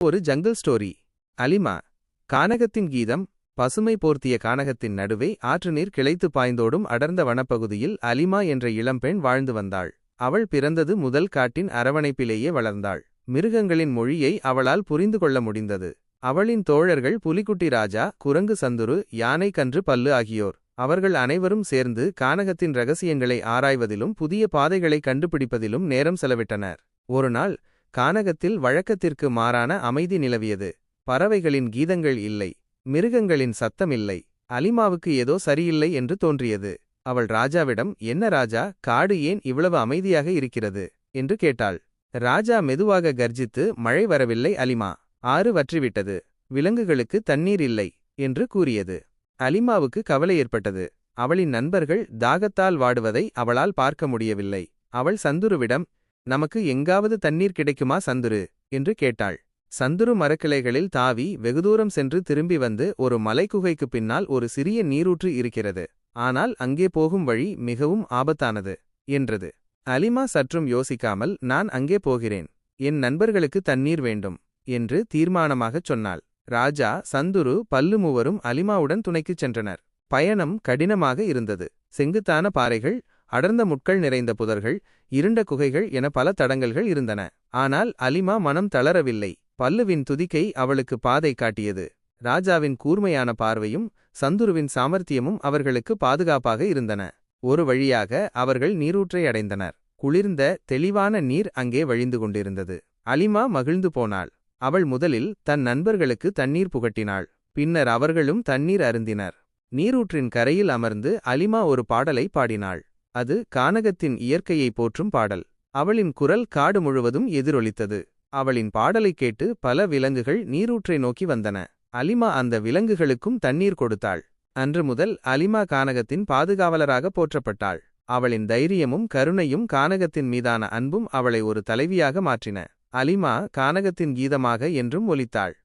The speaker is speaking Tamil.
ஒரு ஜங்கிள் ஸ்டோரி. அலிமா. கானகத்தின் கீதம். பசுமை போர்த்திய கானகத்தின் நடுவே ஆற்று நீர் கிளைத்து பாய்ந்தோடும் அடர்ந்த வனப்பகுதியில் அலிமா என்ற இளம்பெண் வாழ்ந்து வந்தாள். அவள் பிறந்தது முதல் காட்டின் அரவணைப்பிலேயே வளர்ந்தாள். மிருகங்களின் மொழியை அவளால் புரிந்து கொள்ள முடிந்தது. அவளின் தோழர்கள் புலிக்குட்டி ராஜா, குரங்கு சந்துரு, யானை கன்று பல்லு ஆகியோர். அவர்கள் அனைவரும் சேர்ந்து கானகத்தின் ரகசியங்களை ஆராய்வதிலும் புதிய பாதைகளை கண்டுபிடிப்பதிலும் நேரம் செலவிட்டனர். ஒருநாள் கானகத்தில் வழக்கத்திற்கு மாறான அமைதி நிலவியது. பறவைகளின் கீதங்கள் இல்லை, மிருகங்களின் சத்தம் இல்லை. அலிமாவுக்கு ஏதோ சரியில்லை என்று தோன்றியது. அவள் ராஜாவிடம், என்ன ராஜா, காடு ஏன் இவ்வளவு அமைதியாக இருக்கிறது என்று கேட்டாள். ராஜா மெதுவாக கர்ஜித்து, மழை வரவில்லை அலிமா, ஆறு வற்றிவிட்டது, விலங்குகளுக்கு தண்ணீர் இல்லை என்று கூறியது. அலிமாவுக்கு கவலை ஏற்பட்டது. அவளின் நண்பர்கள் தாகத்தால் வாடுவதை அவளால் பார்க்க முடியவில்லை. அவள் சந்துருவிடம், நமக்கு எங்காவது தண்ணீர் கிடைக்குமா சந்துரு என்று கேட்டாள். சந்துரு மரக்கிளைகளில் தாவி வெகுதூரம் சென்று திரும்பி வந்து, ஒரு மலைக்குகைக்கு பின்னால் ஒரு சிறிய நீரூற்று இருக்கிறது, ஆனால் அங்கே போகும் வழி மிகவும் ஆபத்தானது என்றது. அலிமா சற்றும் யோசிக்காமல், நான் அங்கே போகிறேன், என் நண்பர்களுக்கு தண்ணீர் வேண்டும் என்று தீர்மானமாகச் சொன்னாள். ராஜா, சந்துரு, பல்லு மூவரும் அலிமாவுடன் துணைக்குச் சென்றனர். பயணம் கடினமாக இருந்தது. செங்குத்தான பாறைகள், அடர்ந்த முட்கள் நிறைந்த புதர்கள், இருண்ட குகைகள் என பல தடங்கல்கள் இருந்தன. ஆனால் அலிமா மனம் தளரவில்லை. பல்லுவின் துதிக்கை அவளுக்கு பாதை காட்டியது. ராஜாவின் கூர்மையான பார்வையும் சந்துருவின் சாமர்த்தியமும் அவர்களுக்கு பாதுகாப்பாக இருந்தன. ஒரு வழியாக அவர்கள் நீரூற்றை அடைந்தனர். குளிர்ந்த தெளிவான நீர் அங்கே வழிந்து கொண்டிருந்தது. அலிமா மகிழ்ந்து போனாள். அவள் முதலில் தன் நண்பர்களுக்கு தண்ணீர் புகட்டினாள். பின்னர் அவர்களும் தண்ணீர் அருந்தினர். நீரூற்றின் கரையில் அமர்ந்து அலிமா ஒரு பாடலை பாடினாள். அது கானகத்தின் இயற்கையை போற்றும் பாடல். அவளின் குரல் காடு முழுவதும் எதிரொலித்தது. அவளின் பாடலை கேட்டு பல விலங்குகள் நீரூற்றை நோக்கி வந்தன. அலிமா அந்த விலங்குகளுக்கும் தண்ணீர் கொடுத்தாள். அன்று முதல் அலிமா கானகத்தின் பாதுகாவலராக போற்றப்பட்டாள். அவளின் தைரியமும் கருணையும் கானகத்தின் மீதான அன்பும் அவளை ஒரு தலைவியாக மாற்றின. அலிமா கானகத்தின் கீதமாக என்றும் ஒலித்தாள்.